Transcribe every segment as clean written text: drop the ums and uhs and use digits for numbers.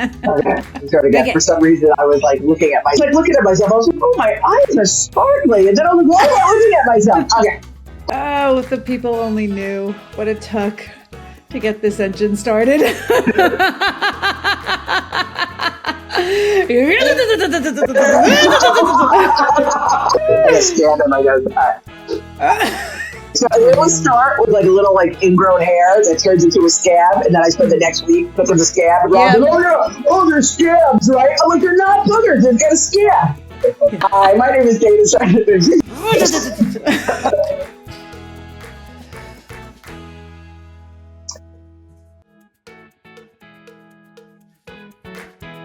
Okay, I'm trying to get. For some reason, I was like looking at myself. I was like, oh, my eyes are sparkling. And then I was like, why am I looking at myself? Okay. Oh, if the people only knew what it took to get this engine started. I stand on my nose. So it will start with like a little like ingrown hair that turns into a scab, and then I spend the next week putting the scab. And Rob's like, oh, they're scabs, right? I'm like, they're not boogers. They've got a scab. Hi, my name is Dana.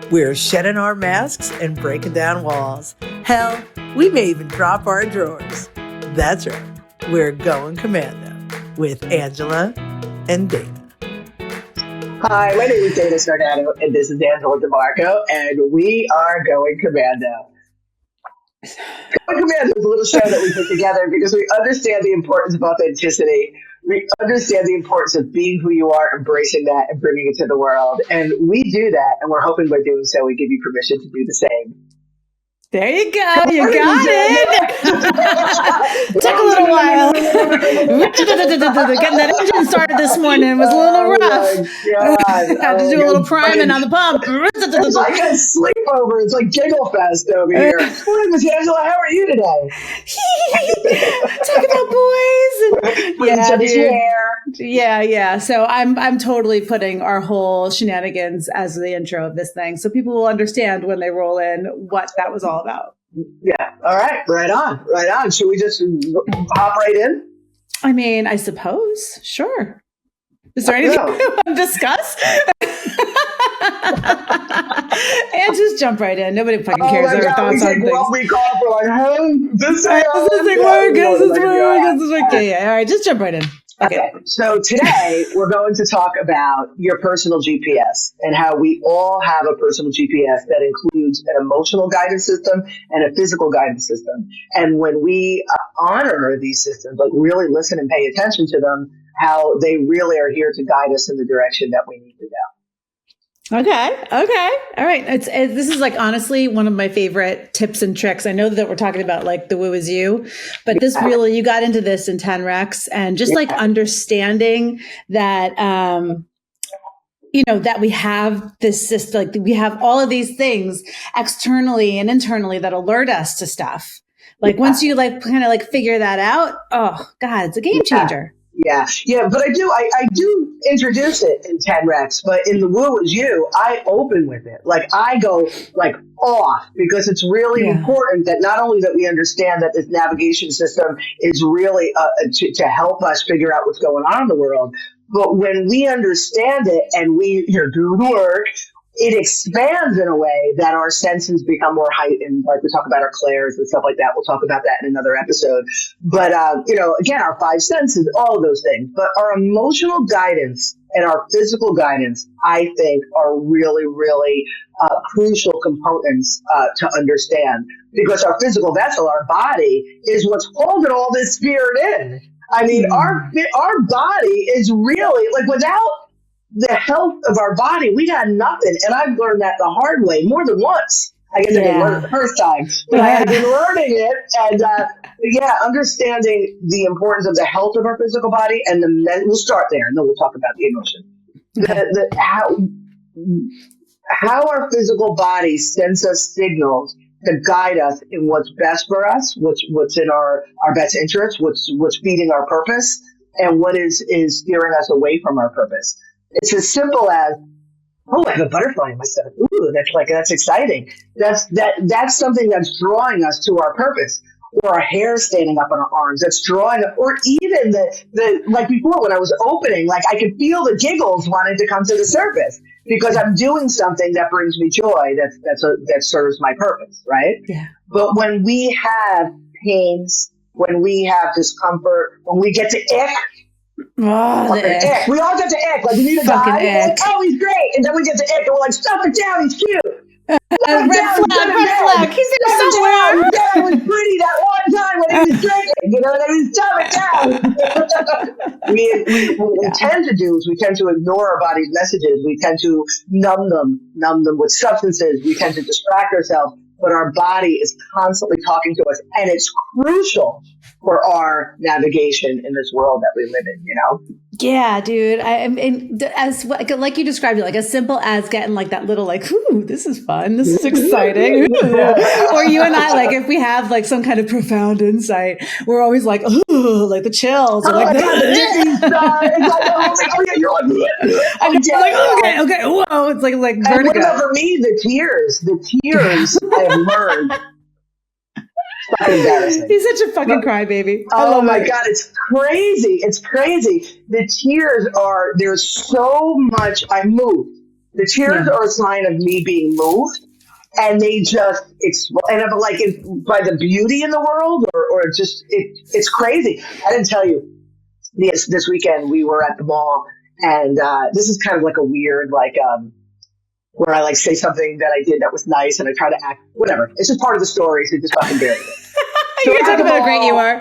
We're shedding our masks and breaking down walls. Hell, we may even drop our drawers. That's right. We're going Commando with Angela and Dana. Hi, my name is Dana Sarnato, and this is Angela DeMarco, and we are going Commando. Going Commando is a little show that we put together because we understand the importance of authenticity. We understand the importance of being who you are, embracing that, and bringing it to the world. And we do that, and we're hoping by doing so, we give you permission to do the same. There you go. You got it. Took a little while. Getting that engine started this morning was a little rough. Had to do a little priming on the pump. It's like a sleepover. It's like Giggle Fest over here. Morning, Miss Angela. How are you today? Talk about boys. Yeah. So I'm totally putting our whole shenanigans as the intro of this thing, so people will understand when they roll in what that was all about. Yeah. All right. Right on. Should we just hop right in? I mean, I suppose. Sure. Is there anything we want to discuss? And just jump right in. Nobody fucking cares their thoughts on things. What we call for like, hey, this thing work. Yeah. All right, just jump right in. Okay. So today we're going to talk about your personal GPS and how we all have a personal GPS that includes an emotional guidance system and a physical guidance system. And when we honor these systems, like really listen and pay attention to them, how they really are here to guide us in the direction that we need to go. Okay. All right. This is like honestly one of my favorite tips and tricks. I know that we're talking about like the woo is you, but this really, you got into this in 10 Rex and just like understanding that, that we have this system, like we have all of these things externally and internally that alert us to stuff. Like once you like kind of like figure that out, oh God, it's a game changer. Yeah, but I do introduce it in 10 Rex, but in the Woo Is You, I open with it. Like I go like off because it's really important that not only that we understand that this navigation system is really to help us figure out what's going on in the world, but when we understand it and we do the work, it expands in a way that our senses become more heightened. Like we talk about our clairs and stuff like that. We'll talk about that in another episode. But, again, our five senses, all of those things. But our emotional guidance and our physical guidance, I think, are really, really crucial components to understand. Because our physical vessel, our body, is what's holding all this spirit in. I mean, our body is really, like, without the health of our body, we got nothing. And I've learned that the hard way more than once. I guess I didn't learn it the first time, but I have been learning it. And understanding the importance of the health of our physical body and we'll start there and then we'll talk about the emotion. How our physical body sends us signals to guide us in what's best for us, what's in our best interest, what's feeding our purpose, and what is steering us away from our purpose. It's as simple as, oh, I have a butterfly in my stomach. Ooh, that's exciting. That's something that's drawing us to our purpose. Or our hair standing up on our arms. That's drawing, or even the like before when I was opening, like I could feel the giggles wanting to come to the surface because I'm doing something that brings me joy. That serves my purpose, right? Yeah. But when we have pains, when we have discomfort, when we get to ick. Oh, ick. We all get to ick. Like we need a guy. Like, oh, he's great. And then we get to ick and we're like, stuff it down. He's cute. Red flag. He's in somewhere. Yeah, it was pretty that one time when he was drinking. You know what I please dumb it down. What we tend to do is we tend to ignore our body's messages. We tend to numb them with substances. We tend to distract ourselves, but our body is constantly talking to us, and it's crucial for our navigation in this world that we live in, you know? Yeah, dude. As like you described it, like as simple as getting like that little like, ooh, this is fun. This is exciting. Or you and I, like if we have like some kind of profound insight, we're always like, ooh, like the chills. Or like, it's like, oh yeah, you're like, okay, whoa. It's like vertigo. And what about for me, the tears I have learned. Fucking embarrassing. He's such a fucking crybaby. Oh my God, it's crazy. It's crazy. The tears there's so much, I'm moved. The tears are a sign of me being moved, and they just and I'm like by the beauty in the world, or just it's crazy. I didn't tell you. This weekend we were at the mall, and this is kind of like a weird where I like say something that I did that was nice, and I try to act whatever. It's just part of the story, so just fucking bear with it. So you're talking about how great you are.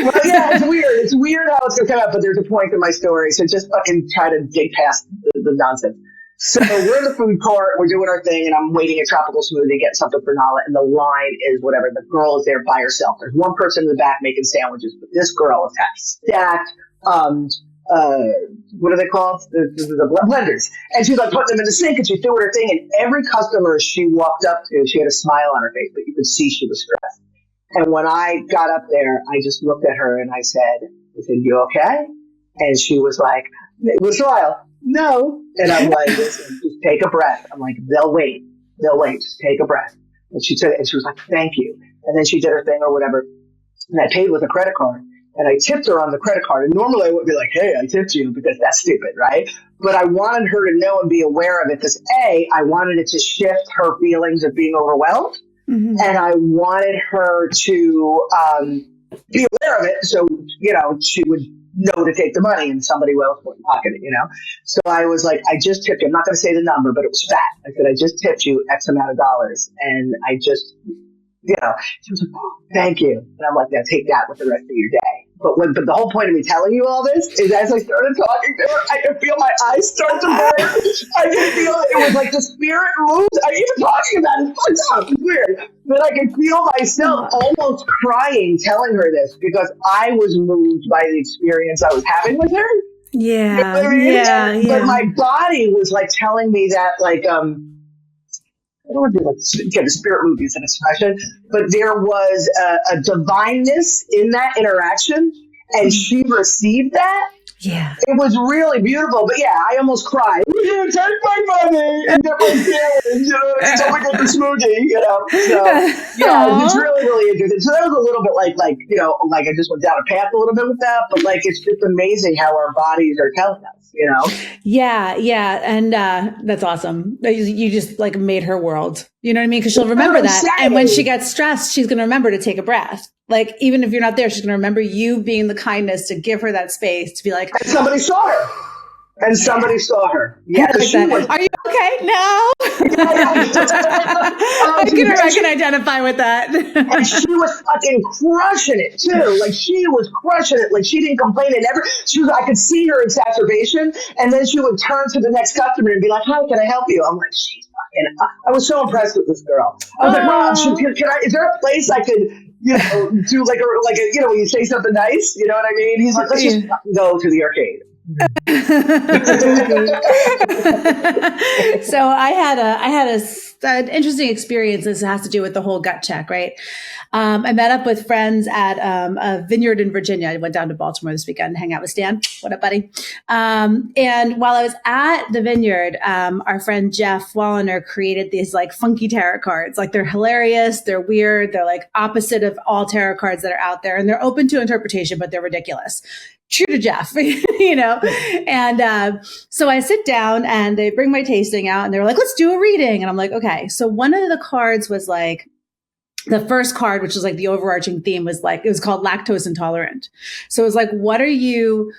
Well, yeah, it's weird. It's weird how it's gonna come out, but there's a point in my story, so just fucking try to dig past the nonsense. So we're in the food court, we're doing our thing, and I'm waiting at Tropical Smoothie, getting something for Nala, and the line is whatever. The girl is there by herself. There's one person in the back making sandwiches, but this girl is stacked. What are they called? The blenders. And she's like putting them in the sink, and she's doing her thing. And every customer she walked up to, she had a smile on her face, but you could see she was stressed. And when I got up there, I just looked at her and I said, you okay? And she was like, with a smile, no. And I'm like, listen, just take a breath. I'm like, they'll wait. Just take a breath. And she was like, thank you. And then she did her thing or whatever. And I paid with a credit card. And I tipped her on the credit card. And normally I would be like, hey, I tipped you, because that's stupid, right? But I wanted her to know and be aware of it because I wanted it to shift her feelings of being overwhelmed. Mm-hmm. And I wanted her to be aware of it so, she would know to take the money and somebody else wouldn't pocket it, So I was like, I just tipped you. I'm not going to say the number, but it was fat. I said, I just tipped you X amount of dollars. And I just, she was like, oh, thank you. And I'm like, now take that with the rest of your day. But the whole point of me telling you all this is as I started talking to her, I could feel my eyes start to burn. I could feel it was like the spirit moves. I'm even talking about it. It's weird. But I could feel myself almost crying telling her this because I was moved by the experience I was having with her. Yeah. You know what I mean? Yeah. But my body was like telling me that I don't want to do the spirit movies an expression, but there was a divineness in that interaction, and she received that. Yeah. It was really beautiful, but yeah, I almost cried. You take my money and get my sandwich, so we get the smoothie, So yeah, it's really, really interesting. So that was a little bit like I just went down a path a little bit with that, but it's just amazing how our bodies are telling us. Yeah. And that's awesome. You just made her world. You know what I mean? Because she'll remember that. And when she gets stressed, she's going to remember to take a breath. Even if you're not there, she's going to remember you being the kindness to give her that space to be like. And somebody saw her. Yeah. Are you okay? No. I can identify with that. And she was fucking crushing it too. She was crushing it. She didn't complain. I could see her exacerbation. And then she would turn to the next customer and be like, hi, can I help you? I'm like, she's fucking, I was so impressed with this girl. I was like, Rob, is there a place I could, do when you say something nice, you know what I mean? He's like, let's just go to the arcade. So I had an interesting experience. This has to do with the whole gut check, right? I met up with friends at a vineyard in Virginia. I went down to Baltimore this weekend to hang out with Stan. What up, buddy? And while I was at the vineyard, our friend Jeff Walliner created these funky tarot cards. They're hilarious, they're weird, they're opposite of all tarot cards that are out there, and they're open to interpretation, but they're ridiculous. True to Jeff, And so I sit down and they bring my tasting out and they were like, let's do a reading. And I'm like, okay. So one of the cards was the first card, which was the overarching theme was it was called lactose intolerant. So it was what are you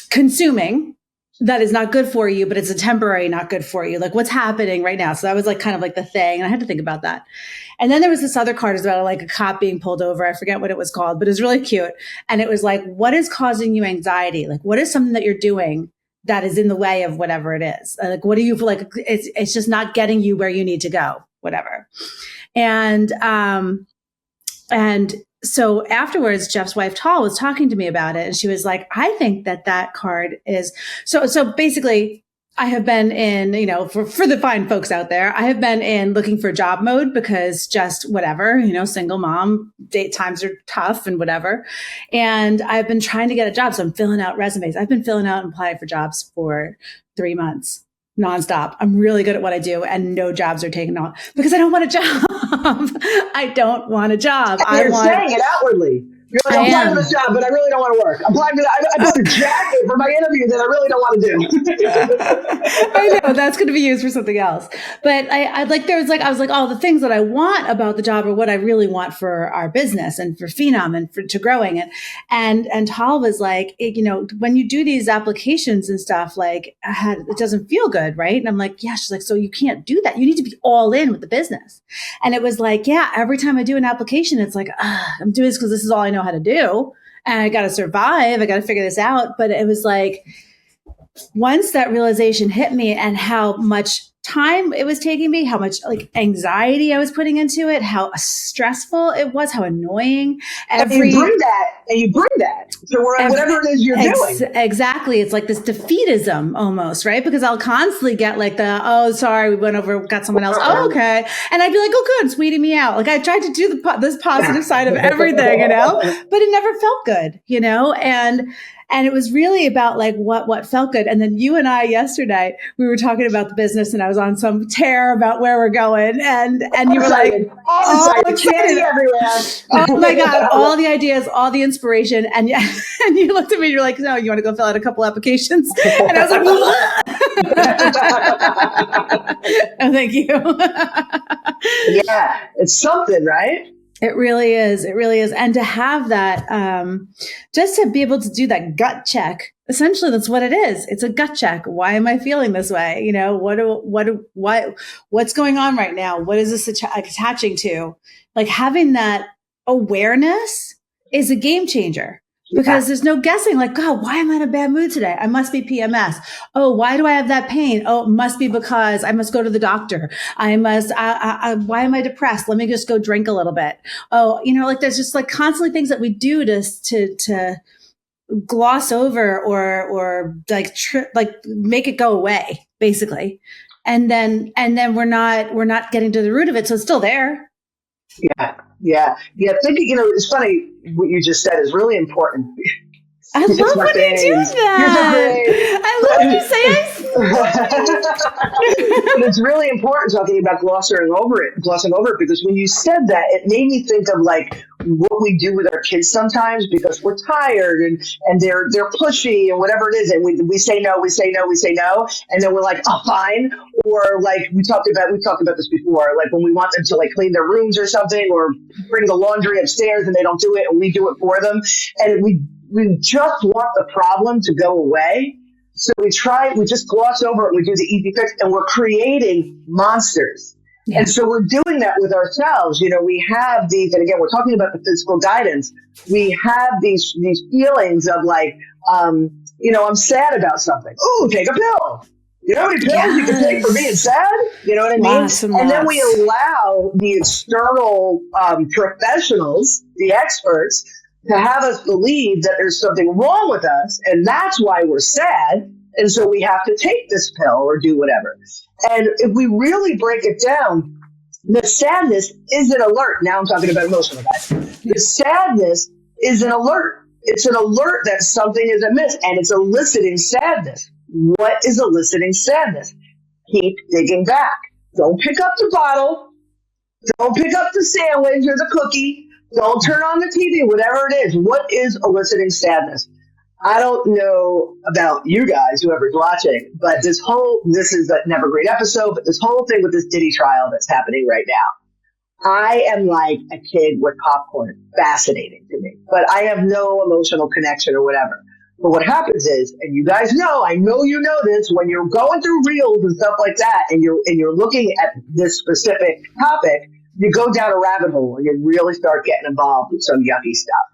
consuming that is not good for you, but it's a temporary not good for you. Like what's happening right now. So that was like kind of like the thing. And I had to think about that. And then there was this other card about like a cop being pulled over. I forget what it was called, but it was really cute. And it was like, what is causing you anxiety? Like what is something that you're doing that is in the way of whatever it is? Like, what do you feel like it's just not getting you where you need to go, whatever. And so afterwards, Jeff's wife, Tall, was talking to me about it. And she was like, I think that card is so basically I have been in, for the fine folks out there, I have been in looking for job mode because just whatever, single mom, date times are tough and whatever. And I've been trying to get a job. So I'm filling out resumes. I've been filling out and applying for jobs for 3 months. Nonstop. I'm really good at what I do and no jobs are taken off because I don't want a job. I don't want a job. You're saying it outwardly. You're like, I'm applying for this job, but I really don't want to work. I'm applying for that. I bought a jacket for my interview that I really don't want to do. I know that's going to be used for something else. But I was like, all the things that I want about the job are what I really want for our business and for Phenom and to growing it. And Tal was like, when you do these applications and stuff, like it doesn't feel good, right? And I'm like, yeah. She's like, so you can't do that. You need to be all in with the business. And it was like, yeah, every time I do an application, it's like, I'm doing this because this is all I know how to do. And I got to survive. I got to figure this out. But it was like, once that realization hit me and how much time it was taking me, how much like anxiety I was putting into it, how stressful it was, how annoying. And you bring that to whatever it is you're doing. Exactly. It's like this defeatism almost, right? Because I'll constantly get like oh, sorry, we went over, got someone else. Oh, okay. And I'd be like, oh, good, it's weeding me out. Like I tried to do this positive side of everything, but it never felt good, and it was really about like what felt good. And then you and I yesterday, we were talking about the business and I was on some tear about where we're going. And you were like, candy everywhere. Oh my God, all the ideas, all the inspiration. And you looked at me, you're like, no, you want to go fill out a couple applications? And I was like, oh, thank you. Yeah, it's something, right? It really is. It really is. And to have that, just to be able to do that gut check, essentially that's what it is. It's a gut check. Why am I feeling this way? What's going on right now? What is this attaching to? Like having that awareness is a game changer. Because there's no guessing like, God, why am I in a bad mood today? I must be PMS. Oh, why do I have that pain? Oh, it must be because I must go to the doctor. why am I depressed? Let me just go drink a little bit. Oh, like there's just like constantly things that we do to gloss over or like make it go away basically. And then we're not getting to the root of it. So it's still there. Yeah. Thinking, it's funny what you just said is really important. I love when you do that. I love you say But it's really important talking about glossing over it because when you said that, it made me think of like what we do with our kids sometimes because we're tired and they're pushy and whatever it is, and we say no, and then we're like, oh, fine. Or like we talked about this before, like when we want them to like clean their rooms or something or bring the laundry upstairs and they don't do it and we do it for them, and we just want the problem to go away. So we just gloss over it. We do the easy fix and we're creating monsters. Yeah. And so we're doing that with ourselves. We have these, and again, we're talking about the physical guidance. We have these feelings of like, I'm sad about something. Ooh, take a pill. You know how many pills you can take for being sad? You know what I mean? And then we allow the external professionals, the experts, to have us believe that there's something wrong with us, and that's why we're sad, and so we have to take this pill or do whatever. And if we really break it down, the sadness is an alert. Now I'm talking about emotional guys. The sadness is an alert. It's an alert that something is amiss, and it's eliciting sadness. What is eliciting sadness? Keep digging back. Don't pick up the bottle. Don't pick up the sandwich or the cookie. Don't turn on the TV, whatever it is. What is eliciting sadness? I don't know about you guys, whoever's watching, but this is a never great episode, but this whole thing with this Diddy trial that's happening right now. I am like a kid with popcorn. Fascinating to me. But I have no emotional connection or whatever. But what happens is, and you guys know, I know you know this, when you're going through reels and stuff like that, and you're looking at this specific topic, you go down a rabbit hole and you really start getting involved with some yucky stuff.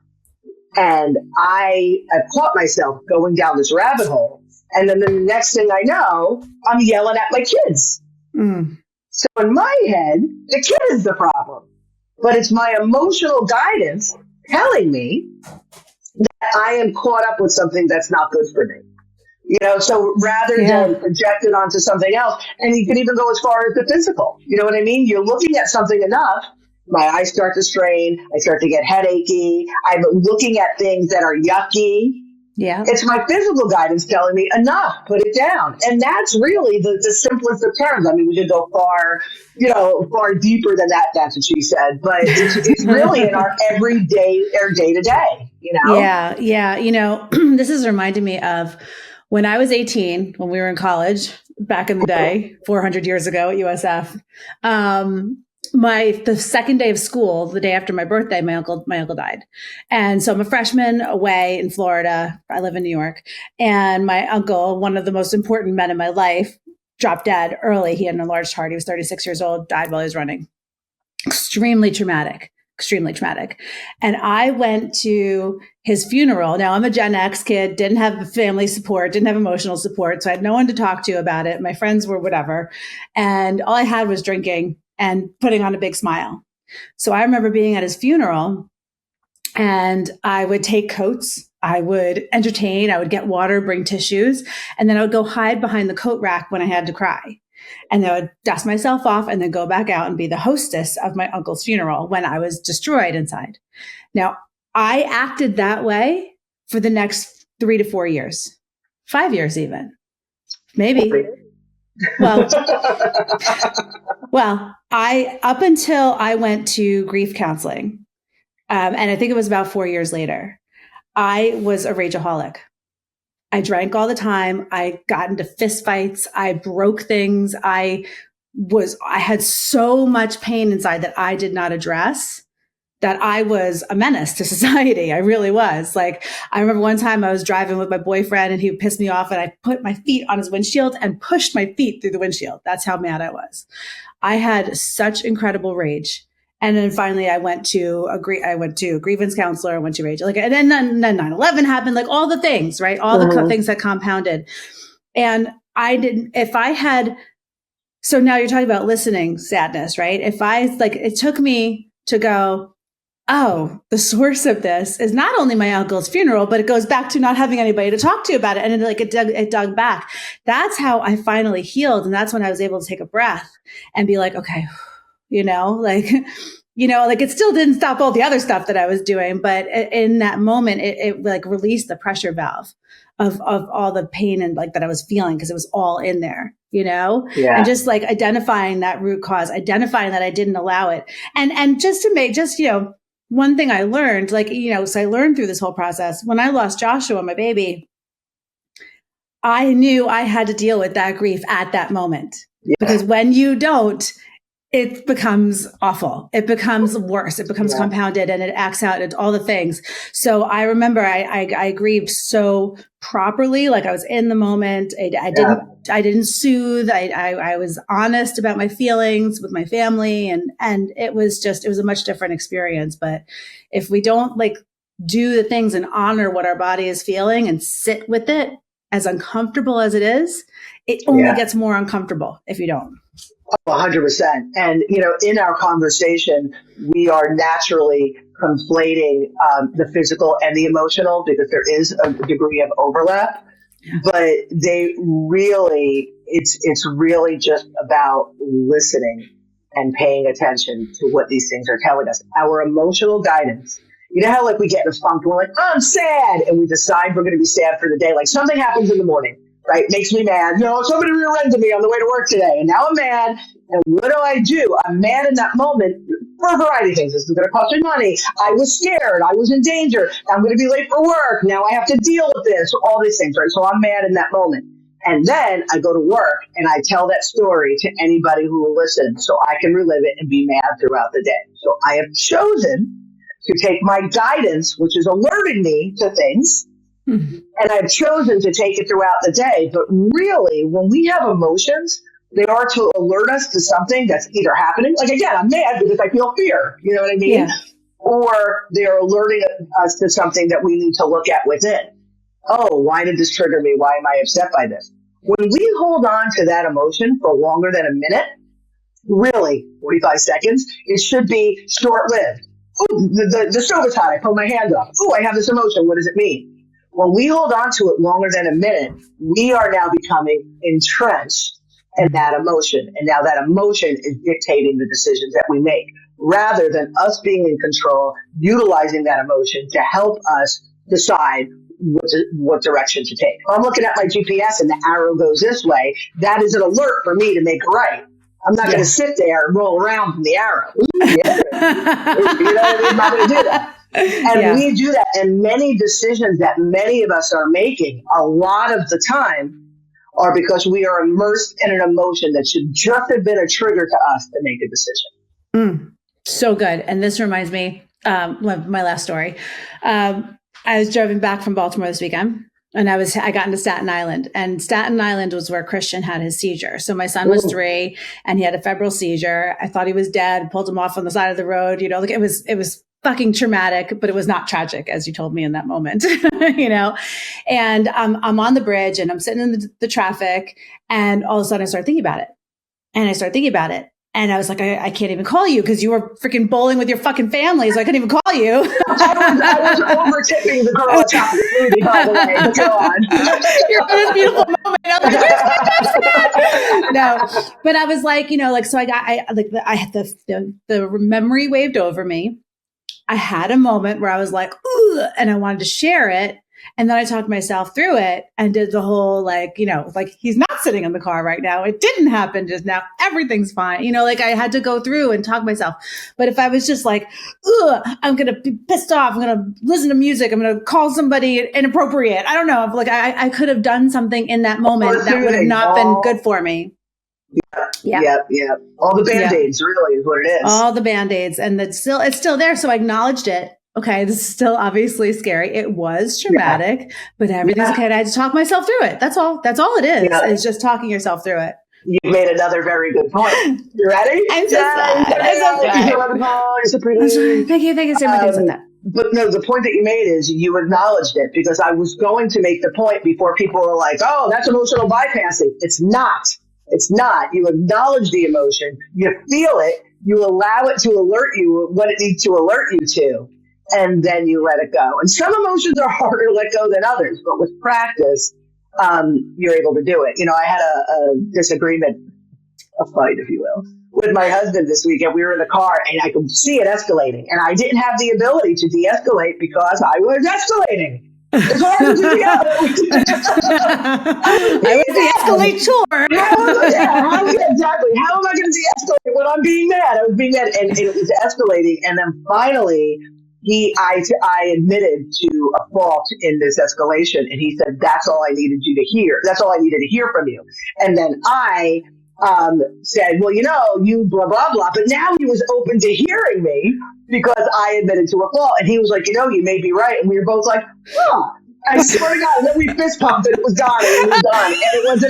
And I caught myself going down this rabbit hole, and then the next thing I know, I'm yelling at my kids. So in my head, the kid is the problem, but it's my emotional guidance telling me that I am caught up with something that's not good for me. You know, so rather than project it onto something else, and you can even go as far as the physical. You know what I mean? You're looking at something enough, my eyes start to strain, I start to get headachy, I'm looking at things that are yucky. Yeah. It's my physical guidance telling me enough, put it down. And that's really the simplest of terms. I mean, we could go far deeper than that. That's what she said. But it's really in our everyday, our day to day, you know? Yeah. Yeah. You know, this is reminding me of when I was 18, when we were in college back in the day, 400 years ago at USF. The second day of school, the day after my birthday, my uncle died. And so I'm a freshman away in Florida. I live in New York. And my uncle, one of the most important men in my life, dropped dead early. He had an enlarged heart. He was 36 years old, died while he was running. Extremely traumatic. And I went to his funeral. Now, I'm a Gen X kid, didn't have family support, didn't have emotional support. So I had no one to talk to about it. My friends were whatever. And all I had was drinking and putting on a big smile. So I remember being at his funeral, and I would take coats, I would entertain, I would get water, bring tissues, and then I would go hide behind the coat rack when I had to cry. And I would dust myself off and then go back out and be the hostess of my uncle's funeral when I was destroyed inside. Now, I acted that way for the next 3 to 4 years, 5 years even, maybe. Well, up until I went to grief counseling, and I think it was about 4 years later, I was a rageaholic. I drank all the time. I got into fist fights. I broke things. I had so much pain inside that I did not address, that I was a menace to society. I really was. Like, I remember one time I was driving with my boyfriend and he pissed me off, and I put my feet on his windshield and pushed my feet through the windshield. That's how mad I was. I had such incredible rage. And then finally I went to a grievance counselor, I went to rage, and then 9/11 happened, like all the things, right? All the things that compounded. And so now you're talking about listening sadness, right? It took me to go, oh, the source of this is not only my uncle's funeral, but it goes back to not having anybody to talk to about it. And it dug back. That's how I finally healed. And that's when I was able to take a breath and be like, okay, it still didn't stop all the other stuff that I was doing. But in that moment, it released the pressure valve of all the pain and that I was feeling, because it was all in there, and just identifying that root cause, identifying that I didn't allow it. And just to make, one thing I learned, so I learned through this whole process, when I lost Joshua, my baby, I knew I had to deal with that grief at that moment, because when you don't, it becomes awful. It becomes worse. It becomes compounded, and it acts out at all the things. So I remember I grieved so properly. Like, I was in the moment. I didn't soothe. I was honest about my feelings with my family, and it was a much different experience. But if we don't do the things and honor what our body is feeling and sit with it, as uncomfortable as it is, it only gets more uncomfortable if you don't. 100%. And, in our conversation, we are naturally conflating the physical and the emotional, because there is a degree of overlap. But it's really just about listening and paying attention to what these things are telling us. Our emotional guidance. You know how we get in a funk and we're like, I'm sad, and we decide we're going to be sad for the day. Like, something happens in the morning. Right? Makes me mad. Somebody rear-ended me on the way to work today, and now I'm mad. And what do? I'm mad in that moment for a variety of things. This is going to cost me money. I was scared. I was in danger. I'm going to be late for work. Now I have to deal with this. All these things, right? So I'm mad in that moment. And then I go to work and I tell that story to anybody who will listen, so I can relive it and be mad throughout the day. So I have chosen to take my guidance, which is alerting me to things, And I've chosen to take it throughout the day. But really, when we have emotions, they are to alert us to something that's either happening. Like, again, I'm mad because I feel fear. You know what I mean? Yeah. Or they're alerting us to something that we need to look at within. Oh, why did this trigger me? Why am I upset by this? When we hold on to that emotion for longer than a minute, really 45 seconds, it should be short-lived. Oh, the stove is hot. I pull my hand up. Oh, I have this emotion. What does it mean? When we hold on to it longer than a minute, we are now becoming entrenched in that emotion. And now that emotion is dictating the decisions that we make, rather than us being in control, utilizing that emotion to help us decide what direction to take. If I'm looking at my GPS and the arrow goes this way, that is an alert for me to make a right. I'm not going to sit there and roll around from the arrow. Ooh, yeah. You know what I mean? I'm not going to do that. And we do that. And many decisions that many of us are making a lot of the time are because we are immersed in an emotion that should just have been a trigger to us to make a decision. So good. And this reminds me, my last story. I was driving back from Baltimore this weekend. And I got into Staten Island, and Staten Island was where Christian had his seizure. So my son was 3 and he had a febrile seizure. I thought he was dead, pulled him off on the side of the road. You know, like it was fucking traumatic, but it was not tragic, as you told me in that moment, you know? And I'm on the bridge and I'm sitting in the traffic, and all of a sudden I started thinking about it. And I was like, I can't even call you because you were freaking bowling with your fucking family, so I couldn't even call you. I was over tipping the girl at top of the movie, by the way. But go on. You're in this beautiful moment. I was like, where's my best? No, but I was like, you know, like, so I had the memory waved over me. I had a moment where I was like, ooh, and I wanted to share it. And then I talked myself through it and did the whole, like, you know, like, he's not sitting in the car right now. It didn't happen just now. Everything's fine. You know, like, I had to go through and talk myself. But if I was just like, ugh, I'm going to be pissed off. I'm going to listen to music. I'm going to call somebody inappropriate. I don't know. Like, I could have done something in that moment that would have not been good for me. Yeah. All the Band-Aids really is what it is. All the Band-Aids. And it's still there. So I acknowledged it. Okay, this is still obviously scary. It was traumatic, but everything's okay. And I had to talk myself through it. That's all it is. Yeah. It's just talking yourself through it. You made another very good point. You ready? I'm so sad. Thank you. Say more things like that. But no, the point that you made is you acknowledged it, because I was going to make the point before people were like, oh, that's emotional bypassing. It's not. You acknowledge the emotion. You feel it. You allow it to alert you what it needs to alert you to. And then you let it go. And some emotions are harder to let go than others, but with practice, you're able to do it. You know, I had a disagreement, a fight, if you will, with my husband this weekend. We were in the car and I could see it escalating. And I didn't have the ability to de-escalate because I was escalating. It's hard to do the other. I was de-escalate, sure. Exactly. How am I going to de-escalate when I'm being mad? I was being mad and it was escalating. And then finally, I admitted to a fault in this escalation, and he said, that's all I needed you to hear. That's all I needed to hear from you. And then I said, well, you know, you blah, blah, blah. But now he was open to hearing me because I admitted to a fault. And he was like, you know, you may be right. And we were both like, huh. I swear to God, and then we fist pumped and it was gone and it was done. And it was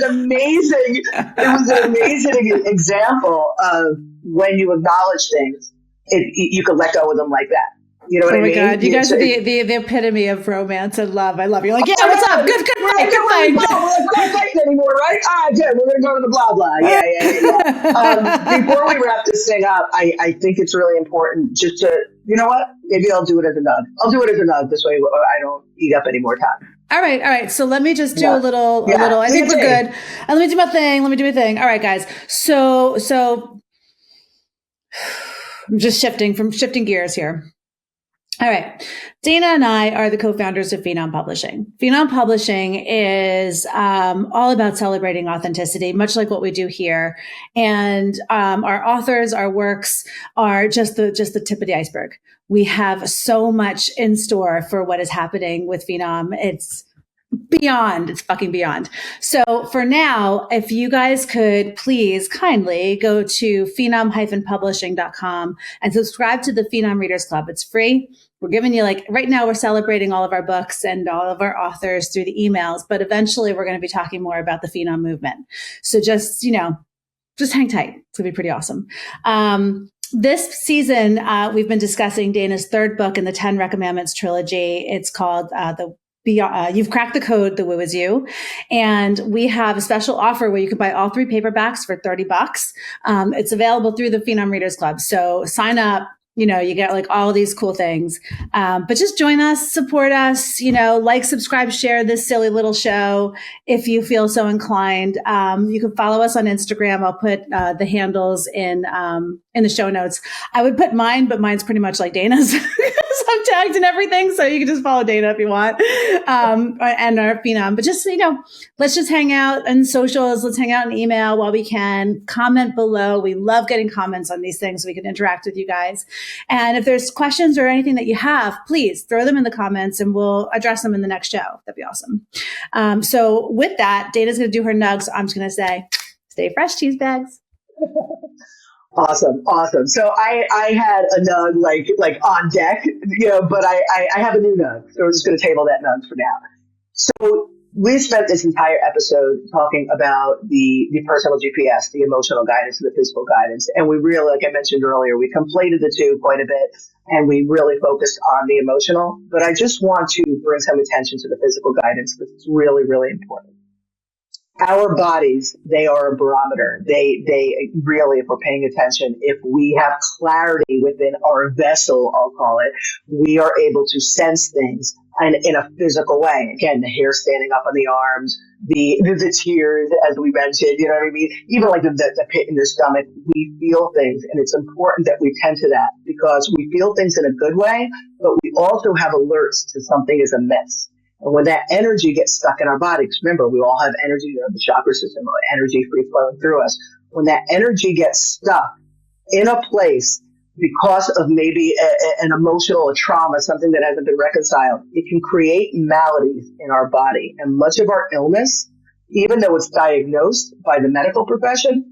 an amazing example of when you acknowledge things, you can let go of them like that. You know what I mean? Oh my God, you guys are the epitome of romance and love. I love you. You're like, yeah, what's up? Good fight. We're not fighting anymore, right? All right, good. We're going to go to the blah, blah. Yeah. Before we wrap this thing up, I think it's really important just to, you know what? Maybe I'll do it as a nug. This way I don't eat up any more time. All right. So let me just do a little, I think we're good. Let me do my thing. All right, guys. So I'm just shifting gears here. All right. Dana and I are the co-founders of Phenom Publishing. Phenom Publishing is all about celebrating authenticity, much like what we do here. And our authors, our works are just the tip of the iceberg. We have so much in store for what is happening with Phenom. It's fucking beyond. So for now, if you guys could please kindly go to phenom-publishing.com and subscribe to the Phenom Readers Club. It's free. we're giving you right now we're celebrating all of our books and all of our authors through the emails, but eventually we're going to be talking more about the Phenom movement. So just hang tight. It's going to be pretty awesome. This season, we've been discussing Dana's third book in the 10 Recommendments trilogy. It's called You've Cracked the Code, The Woo Is You. And we have a special offer where you can buy all 3 paperbacks for $30. It's available through the Phenom Readers Club. So sign up. You get all these cool things. But just join us, support us, subscribe, share this silly little show if you feel so inclined. You can follow us on Instagram. I'll put the handles in the show notes. I would put mine, but mine's pretty much like Dana's. I'm tagged and everything, so you can just follow Dana if you want, and our Phenom. But just let's just hang out in socials. Let's hang out in email while we can. Comment below. We love getting comments on these things so we can interact with you guys. And if there's questions or anything that you have, please throw them in the comments and we'll address them in the next show. That'd be awesome. So with that, Dana's going to do her nugs. I'm just going to say, stay fresh, cheese bags. Awesome. So I had a nug like on deck, but I have a new nug. So we're just going to table that nug for now. So we spent this entire episode talking about the personal GPS, the emotional guidance and the physical guidance. And we really, like I mentioned earlier, we conflated the two quite a bit and we really focused on the emotional. But I just want to bring some attention to the physical guidance because it's really, really important. Our bodies, they are a barometer. They really, if we're paying attention, if we have clarity within our vessel, I'll call it, we are able to sense things in a physical way. Again, the hair standing up on the arms, the tears, as we mentioned, you know what I mean? Even like the pit in the stomach, we feel things. And it's important that we tend to that because we feel things in a good way, but we also have alerts to something is amiss. And when that energy gets stuck in our body, because remember, we all have energy, the chakra system, energy free flowing through us. When that energy gets stuck in a place because of maybe an emotional trauma, something that hasn't been reconciled, it can create maladies in our body. And much of our illness, even though it's diagnosed by the medical profession,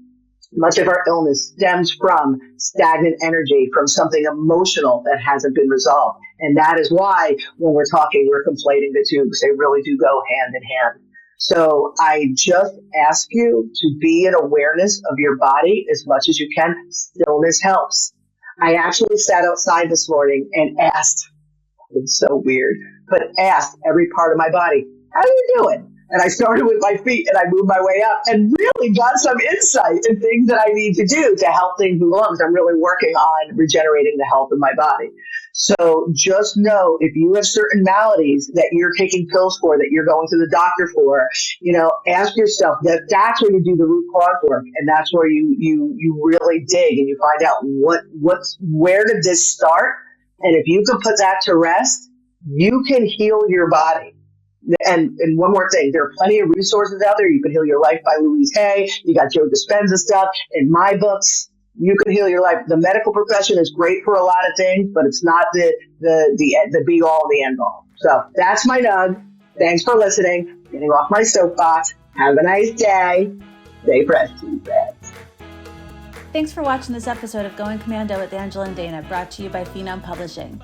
much of our illness stems from stagnant energy, from something emotional that hasn't been resolved. And that is why when we're talking, we're conflating the two because they really do go hand in hand. So I just ask you to be in awareness of your body as much as you can. Stillness helps. I actually sat outside this morning and asked, it's so weird, but asked every part of my body, how are you doing? And I started with my feet and I moved my way up and really got some insight and things that I need to do to help things move along. I'm really working on regenerating the health of my body. So just know if you have certain maladies that you're taking pills for, that you're going to the doctor for, ask yourself that's where you do the root cause work. And that's where you really dig and you find out where did this start? And if you can put that to rest, you can heal your body. And one more thing, there are plenty of resources out there. You can heal your life by Louise Hay. You got Joe Dispenza stuff. In my books, you can heal your life. The medical profession is great for a lot of things, but it's not the be all and the end all. So that's my nug. Thanks for listening. Getting off my soapbox. Have a nice day. Stay fresh, cheese bags. Thanks for watching this episode of Going Commando with Angela and Dana, brought to you by Phenom Publishing.